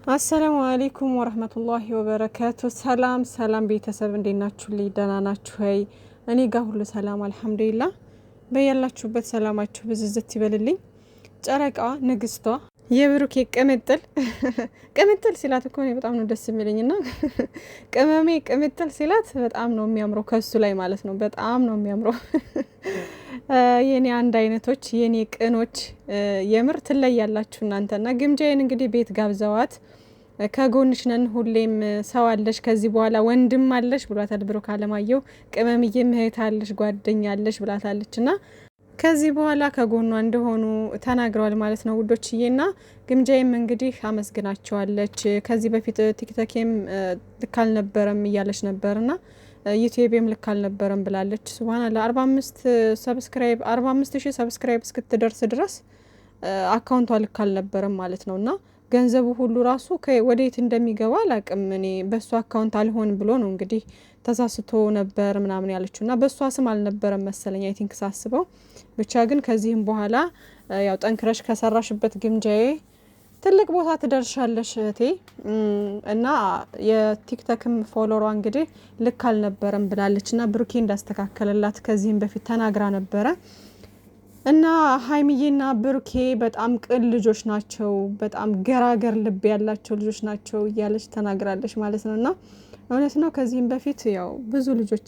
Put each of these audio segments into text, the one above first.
አሰላሙ አለይኩም ወራህመቱላሂ ወበረካቱ። ሰላም ሰላም ቤተሰብ እንዴት ናችሁ? ደህና ናችሁ ወይ? እኔ ጋር ሁሉ ሰላም አልሐምዱሊላህ። በያላችሁበት ሰላማችሁ ብዝዝት ይበልልኝ። ጨረቃዋ ንግስቷ የብሩኬ ቅምጥል ቅምጥል ሲላት እኮ እኔ በጣም ነው ደስ የሚለኝና ቅመሜ ቅምጥል ሲላት በጣም ነው የሚያምረው ከሱ ላይ ማለት ነው። በጣም ነው የሚያምረው። የኔ አንድ አይነቶች የኔ ቅኖች የምር ትለያላችሁ እናንተና ግምጃዬን እንግዲህ ቤት ጋብዘዋት ከጎንሽ ነን ሁሌም ሰው አለሽ ከዚህ በኋላ ወንድም አለሽ ብሏታል ብሩክ አለማየሁ። ቅመምዬ እህት አለሽ ጓደኛ አለሽ ብላታለችና ከዚህ በኋላ ከጎኗ እንደሆኑ ተናግረዋል ማለት ነው ውዶችዬና ግምጃዬም እንግዲህ አመስግናቸዋለች። ከዚህ በፊት ቲክቶኬም ልክ አልነበረም እያለች ነበርና ዩቲዩብም ልክ አልነበረም ብላለች። ሱብሃንአላህ 45 ሺህ ሰብስክራይብ እስክትደርስ ድረስ አካውንቷ ልክ አልነበረም ማለት ነውና ገንዘቡ ሁሉ ራሱ ወዴት እንደሚገባ አላቅም። እኔ በሷ አካውንት አልሆን ብሎ ነው እንግዲህ ተሳስቶ ነበር ምናምን ያለችውና በሷ ስም አልነበረም መሰለኝ አይ ቲንክ ሳስበው። ብቻ ግን ከዚህም በኋላ ያው ጠንክረሽ ከሰራሽበት ግምጃዬ ትልቅ ቦታ ትደርሻለሽ እህቴ። እና የቲክቶክም ፎሎወሯ እንግዲህ ልክ አልነበረም ብላለችና ብሩኬ እንዳስተካከለላት ከዚህም በፊት ተናግራ ነበረ። እና ሀይሚዬና ብሩኬ በጣም ቅን ልጆች ናቸው፣ በጣም ገራገር ልብ ያላቸው ልጆች ናቸው እያለች ተናግራለች ማለት ነውና እውነት ነው። ከዚህም በፊት ያው ብዙ ልጆች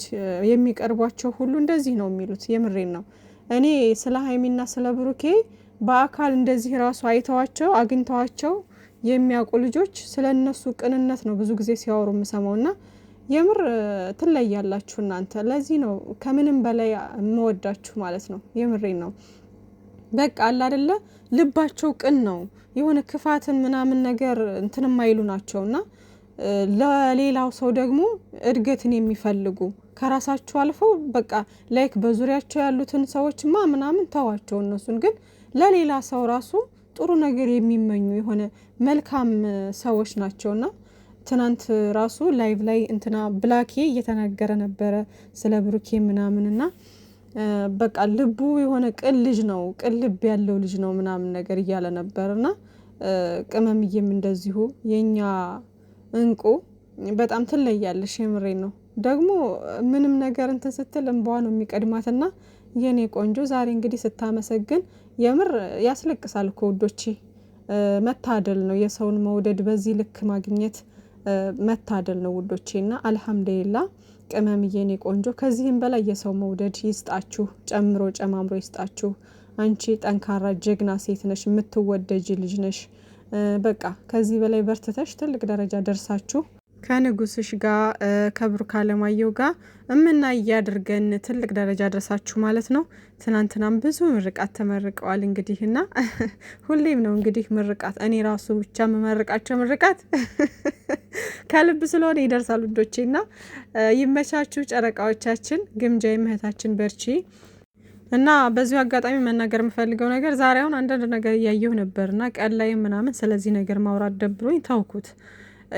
የሚቀርቧቸው ሁሉ እንደዚህ ነው የሚሉት። የምሬን ነው። እኔ ስለ ሀይሚና ስለ ብሩኬ በአካል እንደዚህ ራሱ አይተዋቸው አግኝተዋቸው የሚያውቁ ልጆች ስለ እነሱ ቅንነት ነው ብዙ ጊዜ ሲያወሩ የምሰማውና የምር ትለያላችሁ እናንተ። ለዚህ ነው ከምንም በላይ የምወዳችሁ ማለት ነው። የምሬን ነው። በቃ አለ አይደለ ልባቸው ቅን ነው። የሆነ ክፋትን ምናምን ነገር እንትን የማይሉ ናቸውና ለሌላው ሰው ደግሞ እድገትን የሚፈልጉ ከራሳቸው አልፈው በቃ ላይክ በዙሪያቸው ያሉትን ሰዎችማ ምናምን ተዋቸው፣ እነሱን ግን ለሌላ ሰው ራሱ ጥሩ ነገር የሚመኙ የሆነ መልካም ሰዎች ናቸውና ትናንት ራሱ ላይቭ ላይ እንትና ብላኬ እየተናገረ ነበረ ስለ ብሩኬ ምናምንና በቃ ልቡ የሆነ ቅን ልጅ ነው፣ ቅን ልብ ያለው ልጅ ነው ምናምን ነገር እያለ ነበርና ቅመምዬም እንደዚሁ የኛ እንቁ በጣም ትለያለሽ። የምሬን ነው። ደግሞ ምንም ነገር እንትን ስትል እንባዋ ነው የሚቀድማትና የኔ ቆንጆ ዛሬ እንግዲህ ስታመሰግን የምር ያስለቅሳል እኮ ውዶቼ። መታደል ነው የሰውን መውደድ በዚህ ልክ ማግኘት መታደል ነው ውዶቼና አልሐምዱሊላህ። ቅመምዬ የኔ ቆንጆ ከዚህም በላይ የሰው መውደድ ይስጣችሁ፣ ጨምሮ ጨማምሮ ይስጣችሁ። አንቺ ጠንካራ ጀግና ሴት ነሽ፣ የምትወደጅ ልጅ ነሽ። በቃ ከዚህ በላይ በርትተሽ ትልቅ ደረጃ ደርሳችሁ ከንጉስሽ ጋር ከብሩክ አለማየሁ ጋር እምናይ ያድርገን፣ ትልቅ ደረጃ ደርሳችሁ ማለት ነው። ትናንትናም ብዙ ምርቃት ተመርቀዋል እንግዲህና ሁሌም ነው እንግዲህ ምርቃት። እኔ ራሱ ብቻ መመርቃቸው ምርቃት ከልብ ስለሆነ ይደርሳል ውዶቼና ይመቻችሁ ጨረቃዎቻችን። ግምጃዬ እህታችን በርቺ። እና በዚሁ አጋጣሚ መናገር የምፈልገው ነገር ዛሬ አሁን አንዳንድ ነገር እያየሁ ነበርና ቀን ላይ ምናምን ስለዚህ ነገር ማውራት ደብሮኝ ታውኩት።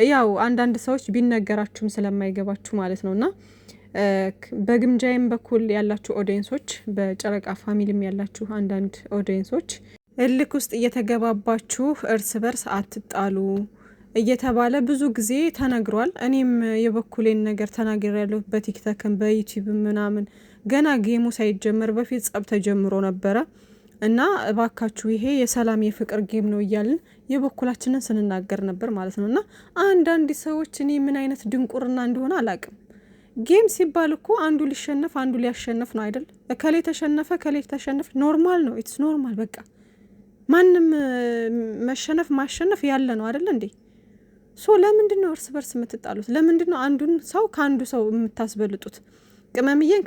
ያው አንዳንድ ሰዎች ቢነገራችሁም ስለማይገባችሁ ማለት ነውና በግምጃዬም በኩል ያላችሁ ኦዲየንሶች፣ በጨረቃ ፋሚሊም ያላችሁ አንዳንድ ኦዲየንሶች እልክ ውስጥ እየተገባባችሁ እርስ በርስ አትጣሉ እየተባለ ብዙ ጊዜ ተነግሯል። እኔም የበኩሌን ነገር ተናግሬያለሁ በቲክቶክም በዩቲዩብ ምናምን ገና ጌሙ ሳይጀመር በፊት ጸብ ተጀምሮ ነበረ እና እባካችሁ ይሄ የሰላም የፍቅር ጌም ነው እያልን የበኩላችንን ስንናገር ነበር ማለት ነውና አንዳንድ ሰዎች እኔ ምን አይነት ድንቁርና እንደሆነ አላቅም። ጌም ሲባል እኮ አንዱ ሊሸነፍ አንዱ ሊያሸነፍ ነው አይደል? ከሌ ተሸነፈ ከሌ ተሸነፈ ኖርማል ነው። ኢትስ ኖርማል። በቃ ማንም መሸነፍ ማሸነፍ ያለ ነው አይደል እንዴ? ሶ ለምንድን ነው እርስ በርስ የምትጣሉት? ለምንድን ነው አንዱን ሰው ከአንዱ ሰው የምታስበልጡት? ቅመምዬን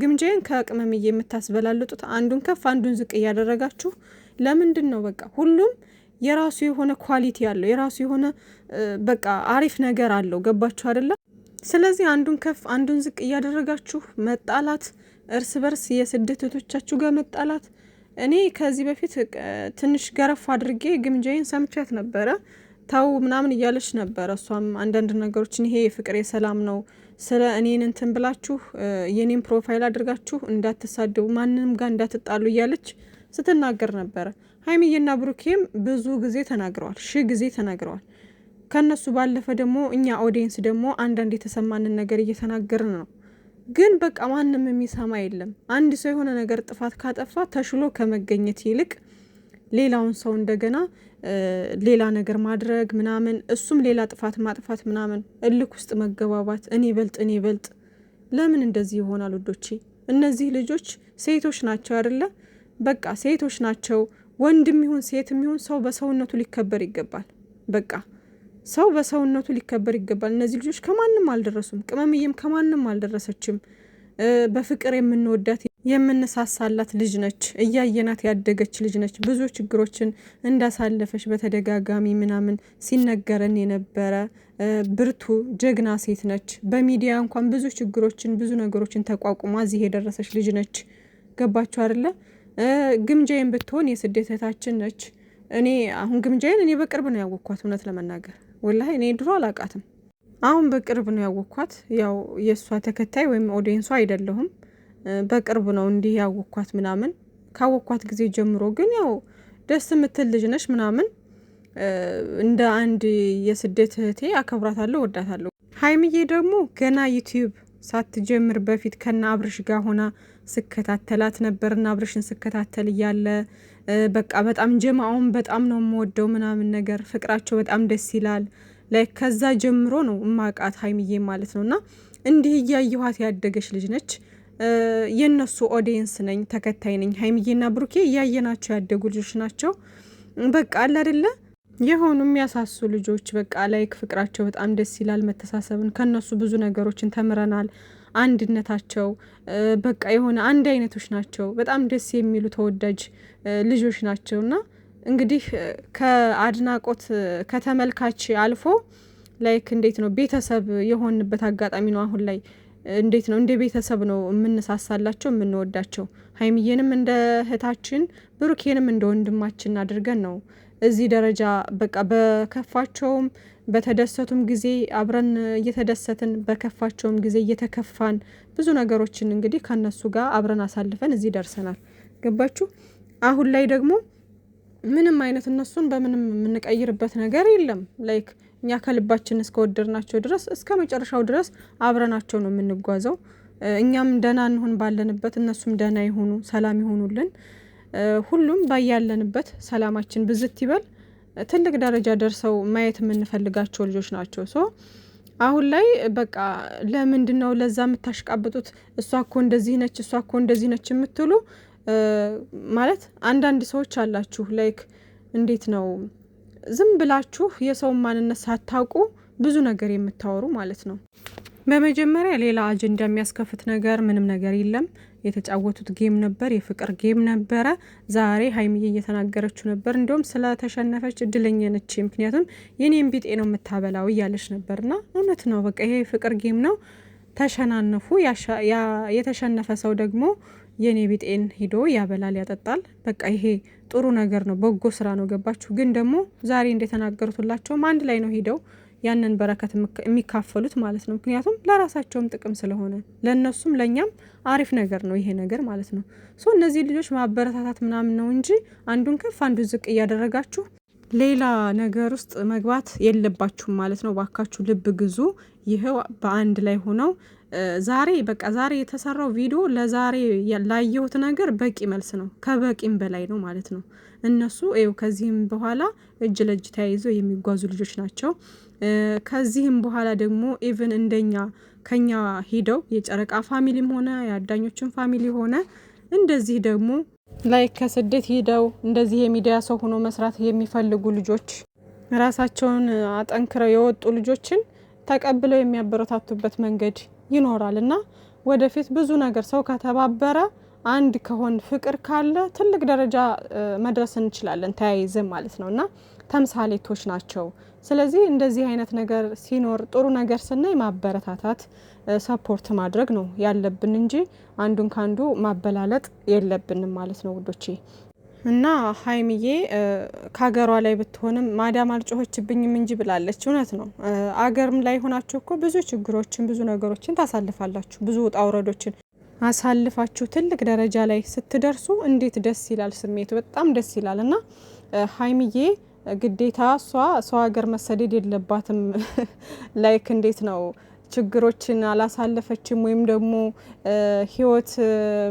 ግምጃዬን ከቅመምዬ የምታስበላልጡት አንዱን ከፍ አንዱን ዝቅ እያደረጋችሁ ለምንድን ነው? በቃ ሁሉም የራሱ የሆነ ኳሊቲ አለው፣ የራሱ የሆነ በቃ አሪፍ ነገር አለው። ገባችሁ አይደለም? ስለዚህ አንዱን ከፍ አንዱን ዝቅ እያደረጋችሁ መጣላት፣ እርስ በርስ የስደት እህቶቻችሁ ጋር መጣላት። እኔ ከዚህ በፊት ትንሽ ገረፍ አድርጌ ግምጃዬን ሰምቻት ነበረ። ታው ምናምን እያለች ነበረ እሷም አንዳንድ ነገሮችን ይሄ ፍቅር የሰላም ነው ስለ እኔን እንትን ብላችሁ የኔን ፕሮፋይል አድርጋችሁ እንዳትሳደቡ ማንንም ጋር እንዳትጣሉ እያለች ስትናገር ነበረ። ሀይሚዬና ብሩኬም ብዙ ጊዜ ተናግረዋል፣ 1000 ጊዜ ተናግረዋል። ከነሱ ባለፈ ደግሞ እኛ ኦዲየንስ ደግሞ አንዳንድ የተሰማንን ነገር እየተናገርን ነው። ግን በቃ ማንም የሚሰማ የለም። አንድ ሰው የሆነ ነገር ጥፋት ካጠፋ ተሽሎ ከመገኘት ይልቅ ሌላውን ሰው እንደገና ሌላ ነገር ማድረግ ምናምን፣ እሱም ሌላ ጥፋት ማጥፋት ምናምን፣ እልክ ውስጥ መገባባት፣ እኔ በልጥ። ለምን እንደዚህ ይሆናል ውዶቼ? እነዚህ ልጆች ሴቶች ናቸው አይደለ? በቃ ሴቶች ናቸው። ወንድም ይሁን ሴትም ይሁን ሰው በሰውነቱ ሊከበር ይገባል። በቃ ሰው በሰውነቱ ሊከበር ይገባል። እነዚህ ልጆች ከማንም አልደረሱም። ቅመምዬም ከማንም አልደረሰችም። በፍቅር የምንወዳት የምንሳሳላት ልጅ ነች። እያየናት ያደገች ልጅ ነች። ብዙ ችግሮችን እንዳሳለፈች በተደጋጋሚ ምናምን ሲነገረን የነበረ ብርቱ ጀግና ሴት ነች። በሚዲያ እንኳን ብዙ ችግሮችን ብዙ ነገሮችን ተቋቁማ እዚህ የደረሰች ልጅ ነች። ገባችሁ አይደለ? ግምጃዬን ብትሆን የስደት እህታችን ነች። አሁን ግምጃዬን እኔ በቅርብ ነው ያወቅኳት። እውነት ለመናገር ወላሂ እኔ ድሮ አላቃትም። አሁን በቅርብ ነው ያወቅኳት። ያው የእሷ ተከታይ ወይም ኦዲየንሷ አይደለሁም። በቅርብ ነው እንዲህ ያወቅኳት ምናምን። ካወቅኳት ጊዜ ጀምሮ ግን ያው ደስ የምትል ልጅ ነች ምናምን። እንደ አንድ የስደት እህቴ አከብራታለሁ፣ ወዳታለሁ። ሀይሚዬ ደግሞ ገና ዩቲዩብ ሳትጀምር በፊት ከና አብርሽ ጋር ሆና ስከታተላት ነበርና አብርሽን ስከታተል እያለ በቃ በጣም ጀማውን በጣም ነው የምወደው ምናምን ነገር፣ ፍቅራቸው በጣም ደስ ይላል። ላይ ከዛ ጀምሮ ነው እማቃት ሀይሚዬ ማለት ነውና እንዲህ እያየኋት ያደገች ልጅ ነች። የነሱ ኦዲየንስ ነኝ፣ ተከታይ ነኝ። ሀይሚዬና ብሩኬ እያየናቸው ያደጉ ልጆች ናቸው። በቃ አለ አይደለ የሆኑ የሚያሳሱ ልጆች በቃ ላይክ ፍቅራቸው በጣም ደስ ይላል። መተሳሰብን ከነሱ ብዙ ነገሮችን ተምረናል። አንድነታቸው በቃ የሆነ አንድ አይነቶች ናቸው። በጣም ደስ የሚሉ ተወዳጅ ልጆች ናቸውና እንግዲህ ከአድናቆት ከተመልካች አልፎ ላይክ እንዴት ነው ቤተሰብ የሆንበት አጋጣሚ ነው አሁን ላይ። እንዴት ነው እንደ ቤተሰብ ነው የምንሳሳላቸው የምንወዳቸው። ሀይሚዬንም እንደ እህታችን ብሩኬንም እንደ ወንድማችን አድርገን ነው እዚህ ደረጃ በቃ በከፋቸውም በተደሰቱም ጊዜ አብረን እየተደሰትን በከፋቸውም ጊዜ እየተከፋን ብዙ ነገሮችን እንግዲህ ከነሱ ጋር አብረን አሳልፈን እዚህ ደርሰናል። ገባችሁ? አሁን ላይ ደግሞ ምንም አይነት እነሱን በምንም የምንቀይርበት ነገር የለም። ላይክ እኛ ከልባችን እስከወደድናቸው ድረስ እስከ መጨረሻው ድረስ አብረናቸው ነው የምንጓዘው። እኛም ደህና እንሁን ባለንበት፣ እነሱም ደህና ይሆኑ፣ ሰላም ይሆኑልን። ሁሉም ባያለንበት ሰላማችን ብዝት ይበል። ትልቅ ደረጃ ደርሰው ማየት የምንፈልጋቸው ልጆች ናቸው። ሶ አሁን ላይ በቃ ለምንድን ነው ለዛ የምታሽቃብጡት? እሷ እኮ እንደዚህ ነች፣ እሷ እኮ እንደዚህ ነች የምትሉ ማለት አንዳንድ ሰዎች አላችሁ። ላይክ እንዴት ነው ዝም ብላችሁ የሰውን ማንነት ሳታውቁ ብዙ ነገር የምታወሩ ማለት ነው። በመጀመሪያ ሌላ አጀንዳ የሚያስከፍት ነገር ምንም ነገር የለም። የተጫወቱት ጌም ነበር፣ የፍቅር ጌም ነበረ። ዛሬ ሀይሚዬ እየተናገረችው ነበር፣ እንዲሁም ስለተሸነፈች እድለኛ ነች፣ ምክንያቱም የኔን ቢጤ ነው የምታበላው እያለች ነበርና እውነት ነው። በቃ ይሄ የፍቅር ጌም ነው። ተሸናነፉ። የተሸነፈ ሰው ደግሞ የኔ ቢጤን ሂዶ ያበላል፣ ያጠጣል። በቃ ይሄ ጥሩ ነገር ነው፣ በጎ ስራ ነው። ገባችሁ? ግን ደግሞ ዛሬ እንደተናገሩትላቸውም አንድ ላይ ነው ሂደው ያንን በረከት የሚካፈሉት ማለት ነው። ምክንያቱም ለራሳቸውም ጥቅም ስለሆነ ለእነሱም ለእኛም አሪፍ ነገር ነው ይሄ ነገር ማለት ነው። ሶ እነዚህ ልጆች ማበረታታት ምናምን ነው እንጂ አንዱን ከፍ አንዱን ዝቅ እያደረጋችሁ ሌላ ነገር ውስጥ መግባት የለባችሁም ማለት ነው። ባካችሁ ልብ ግዙ። ይሄው በአንድ ላይ ሆነው ዛሬ በቃ ዛሬ የተሰራው ቪዲዮ ለዛሬ ላየሁት ነገር በቂ መልስ ነው፣ ከበቂም በላይ ነው ማለት ነው። እነሱ ይኸው ከዚህም በኋላ እጅ ለእጅ ተያይዘው የሚጓዙ ልጆች ናቸው። ከዚህም በኋላ ደግሞ ኢቭን እንደኛ ከኛ ሂደው የጨረቃ ፋሚሊም ሆነ የአዳኞችን ፋሚሊ ሆነ እንደዚህ ደግሞ ላይ ከስደት ሂደው እንደዚህ የሚዲያ ሰው ሆኖ መስራት የሚፈልጉ ልጆች ራሳቸውን አጠንክረው የወጡ ልጆችን ተቀብለው የሚያበረታቱበት መንገድ ይኖራል እና ወደፊት ብዙ ነገር ሰው ከተባበረ አንድ ከሆን ፍቅር ካለ ትልቅ ደረጃ መድረስ እንችላለን ተያይዘን ማለት ነው እና ተምሳሌቶች ናቸው። ስለዚህ እንደዚህ አይነት ነገር ሲኖር ጥሩ ነገር ስናይ ማበረታታት ሰፖርት ማድረግ ነው ያለብን እንጂ አንዱን ካንዱ ማበላለጥ የለብንም ማለት ነው ውዶቼ። እና ሀይሚዬ ከሀገሯ ላይ ብትሆንም ማዳም አልጮኸችብኝም እንጂ ብላለች። እውነት ነው። አገርም ላይ ሆናችሁ እኮ ብዙ ችግሮችን ብዙ ነገሮችን ታሳልፋላችሁ፣ ብዙ ውጣ ውረዶችን። አሳልፋችሁ ትልቅ ደረጃ ላይ ስትደርሱ እንዴት ደስ ይላል ስሜቱ፣ በጣም ደስ ይላል። እና ሀይሚዬ ግዴታ እሷ ሰው ሀገር መሰደድ የለባትም ላይክ እንዴት ነው ችግሮችን አላሳለፈችም ወይም ደግሞ ህይወት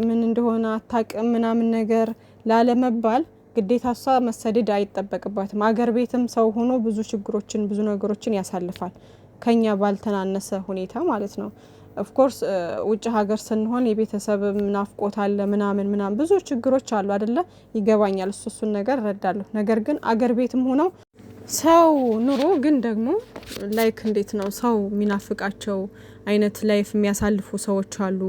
ምን እንደሆነ አታቅም ምናምን ነገር ላለመባል ግዴታ እሷ መሰደድ አይጠበቅባትም። አገር ቤትም ሰው ሆኖ ብዙ ችግሮችን ብዙ ነገሮችን ያሳልፋል ከኛ ባልተናነሰ ሁኔታ ማለት ነው። ኦፍኮርስ ውጭ ሀገር ስንሆን የቤተሰብ ናፍቆት አለ ምናምን ብዙ ችግሮች አሉ አይደለ? ይገባኛል፣ እሱን ነገር እረዳለሁ። ነገር ግን አገር ቤትም ሆነው ሰው ኑሮ ግን ደግሞ ላይክ እንዴት ነው ሰው የሚናፍቃቸው አይነት ላይፍ የሚያሳልፉ ሰዎች አሉ።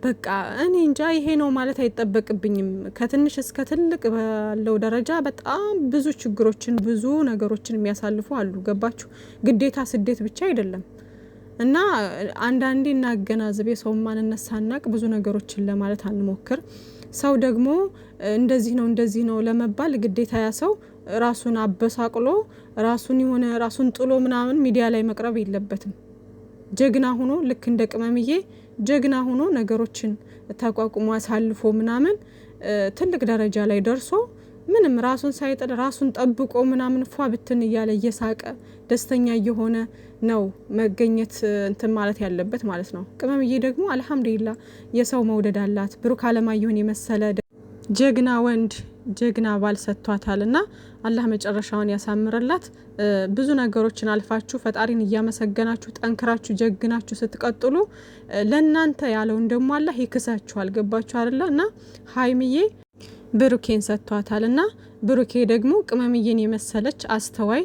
በቃ እኔ እንጃ ይሄ ነው ማለት አይጠበቅብኝም። ከትንሽ እስከ ትልቅ ባለው ደረጃ በጣም ብዙ ችግሮችን ብዙ ነገሮችን የሚያሳልፉ አሉ። ገባችሁ? ግዴታ ስደት ብቻ አይደለም። እና አንዳንዴ እናገናዝብ፣ የሰውን ማንነት ሳናቅ ብዙ ነገሮችን ለማለት አንሞክር። ሰው ደግሞ እንደዚህ ነው ለመባል ግዴታ ያ ሰው ራሱን አበሳቅሎ ራሱን ጥሎ ምናምን ሚዲያ ላይ መቅረብ የለበትም። ጀግና ሆኖ ልክ እንደ ቅመምዬ ጀግና ሆኖ ነገሮችን ተቋቁሞ አሳልፎ ምናምን ትልቅ ደረጃ ላይ ደርሶ ምንም ራሱን ሳይጥል ራሱን ጠብቆ ምናምን ፏ ብትን እያለ እየሳቀ ደስተኛ እየሆነ ነው መገኘት እንትን ማለት ያለበት ማለት ነው። ቅመምዬ ደግሞ አልሐምዱሊላህ የሰው መውደድ አላት። ብሩክ አለማየሁን የመሰለ ጀግና ወንድ ጀግና ባል ሰጥቷታል። እና አላህ መጨረሻውን ያሳምርላት። ብዙ ነገሮችን አልፋችሁ ፈጣሪን እያመሰገናችሁ ጠንክራችሁ ጀግናችሁ ስትቀጥሉ ለእናንተ ያለውን ደግሞ አላህ ይክሳችኋል። ገባችሁ አይደለ? እና ሀይሚዬ ብሩኬን ሰጥቷታል። እና ብሩኬ ደግሞ ቅመምዬን የመሰለች አስተዋይ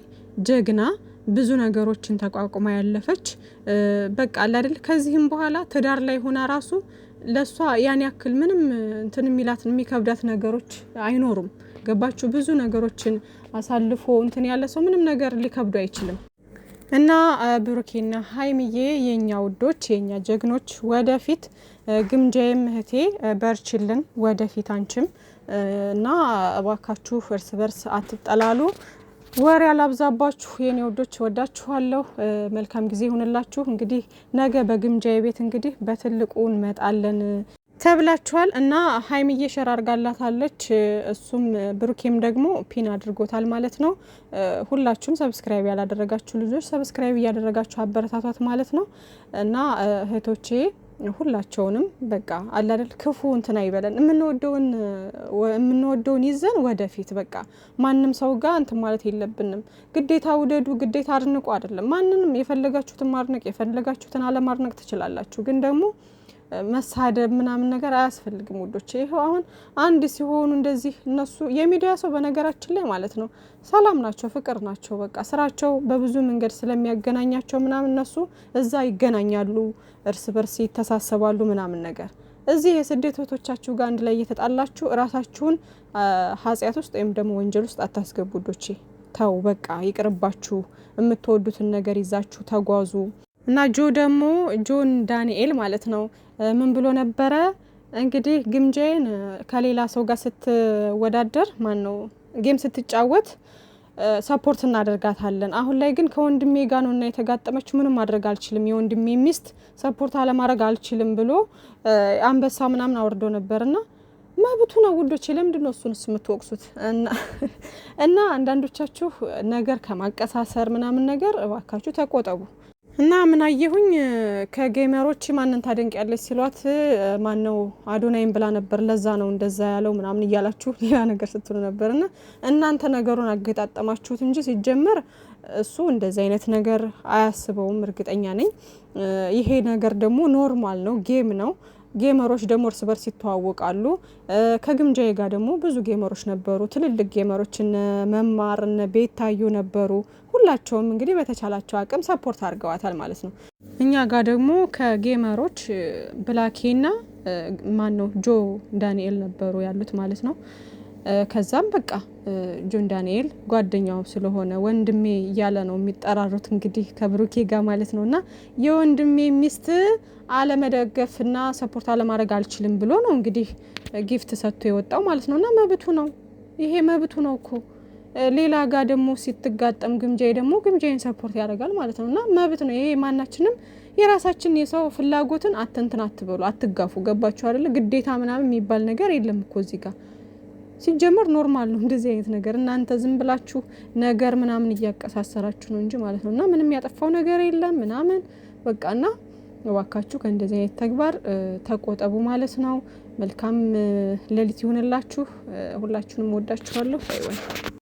ጀግና ብዙ ነገሮችን ተቋቁማ ያለፈች በቃ አይደል? ከዚህም በኋላ ትዳር ላይ ሆና ራሱ ለሷ ያን ያክል ምንም እንትን የሚላት የሚከብዳት ነገሮች አይኖሩም። ገባችሁ? ብዙ ነገሮችን አሳልፎ እንትን ያለ ሰው ምንም ነገር ሊከብዱ አይችልም። እና ብሩኬና ሀይሚዬ የኛ ውዶች የኛ ጀግኖች ወደፊት ግምጃዬም እህቴ በርችልን ወደፊት አንቺም እና እባካችሁ እርስ በርስ አትጠላሉ። ወሬ ያላብዛባችሁ የኔ ወዶች፣ ወዳችኋለሁ። መልካም ጊዜ ይሁንላችሁ። እንግዲህ ነገ በግምጃዬ ቤት እንግዲህ በትልቁ እንመጣለን ተብላችኋል። እና ሀይሚዬ ሸር አርጋላታለች፣ እሱም ብሩኬም ደግሞ ፒን አድርጎታል ማለት ነው። ሁላችሁም ሰብስክራይብ ያላደረጋችሁ ልጆች ሰብስክራይብ እያደረጋችሁ አበረታቷት ማለት ነው። እና እህቶቼ ሁላቸውንም በቃ አላደል ክፉ እንትን አይበለን። የምንወደውን ይዘን ወደፊት በቃ ማንም ሰው ጋር እንትን ማለት የለብንም። ግዴታ ውደዱ ግዴታ አድንቁ አይደለም። ማንንም የፈለጋችሁትን ማድነቅ የፈለጋችሁትን አለማድነቅ ትችላላችሁ። ግን ደግሞ መሳደብ ምናምን ነገር አያስፈልግም ውዶች። ይሄው አሁን አንድ ሲሆኑ እንደዚህ እነሱ የሚዲያ ሰው በነገራችን ላይ ማለት ነው ሰላም ናቸው፣ ፍቅር ናቸው። በቃ ስራቸው በብዙ መንገድ ስለሚያገናኛቸው ምናምን እነሱ እዛ ይገናኛሉ፣ እርስ በርስ ይተሳሰባሉ ምናምን ነገር። እዚህ የስደት እህቶቻችሁ ጋር አንድ ላይ እየተጣላችሁ እራሳችሁን ኃጢአት ውስጥ ወይም ደግሞ ወንጀል ውስጥ አታስገቡ ውዶቼ። ተው በቃ ይቅርባችሁ። የምትወዱትን ነገር ይዛችሁ ተጓዙ። እና ጆን ዳንኤል ማለት ነው ምን ብሎ ነበረ እንግዲህ ግምጃዬን ከሌላ ሰው ጋር ስትወዳደር ጌም ስትጫወት ሰፖርት እናደርጋታለን። አሁን ላይ ግን ከወንድሜ ጋር ነውና የተጋጠመችው ምንም ማድረግ አልችልም፣ የወንድሜ ሚስት ሰፖርት አለማድረግ አልችልም ብሎ አንበሳ ምናምን አወርዶ ነበርና መብቱ ነው ውዶቼ። ለምንድን ነው እሱንስ የምትወቅሱት? እና አንዳንዶቻችሁ ነገር ከማቀሳሰር ምናምን ነገር እባካችሁ ተቆጠቡ። እና ምን አየሁኝ ከጌመሮች ማንን ታደንቅ ያለች ሲሏት ማነው አዶናይም ብላ ነበር። ለዛ ነው እንደዛ ያለው ምናምን እያላችሁ ሌላ ነገር ስትሉ ነበርና እናንተ ነገሩን አገጣጠማችሁት እንጂ ሲጀመር እሱ እንደዚህ አይነት ነገር አያስበውም፣ እርግጠኛ ነኝ። ይሄ ነገር ደግሞ ኖርማል ነው፣ ጌም ነው። ጌመሮች ደግሞ እርስ በርስ ይተዋወቃሉ። ከግምጃዬ ጋር ደግሞ ብዙ ጌመሮች ነበሩ፣ ትልልቅ ጌመሮች እነ መማር እነ ቤታዩ ነበሩ። ሁላቸውም እንግዲህ በተቻላቸው አቅም ሰፖርት አድርገዋታል ማለት ነው። እኛ ጋር ደግሞ ከጌመሮች ብላኬና ጆ ዳንኤል ነበሩ ያሉት ማለት ነው። ከዛም በቃ ጆን ዳንኤል ጓደኛው ስለሆነ ወንድሜ እያለ ነው የሚጠራሩት እንግዲህ ከብሩኬ ጋር ማለት ነው። እና የወንድሜ ሚስት አለመደገፍና ሰፖርት አለማድረግ አልችልም ብሎ ነው እንግዲህ ጊፍት ሰጥቶ የወጣው ማለት ነው። እና መብቱ ነው፣ ይሄ መብቱ ነው እኮ ሌላ ጋር ደግሞ ሲትጋጠም ግምጃዬ ደግሞ ግምጃዬን ሰፖርት ያደርጋል ማለት ነው። እና መብት ነው ይሄ። ማናችንም የራሳችን የሰው ፍላጎትን አትንትን አትበሉ፣ አትጋፉ። ገባችሁ አይደለ? ግዴታ ምናምን የሚባል ነገር የለም እኮ እዚህ ጋር ሲጀመር ኖርማል ነው እንደዚህ አይነት ነገር። እናንተ ዝም ብላችሁ ነገር ምናምን እያቀሳሰራችሁ ነው እንጂ ማለት ነው። እና ምንም ያጠፋው ነገር የለም ምናምን በቃና እባካችሁ ከእንደዚህ አይነት ተግባር ተቆጠቡ ማለት ነው። መልካም ሌሊት ይሁንላችሁ። ሁላችሁንም ወዳችኋለሁ። ባይ ባይ።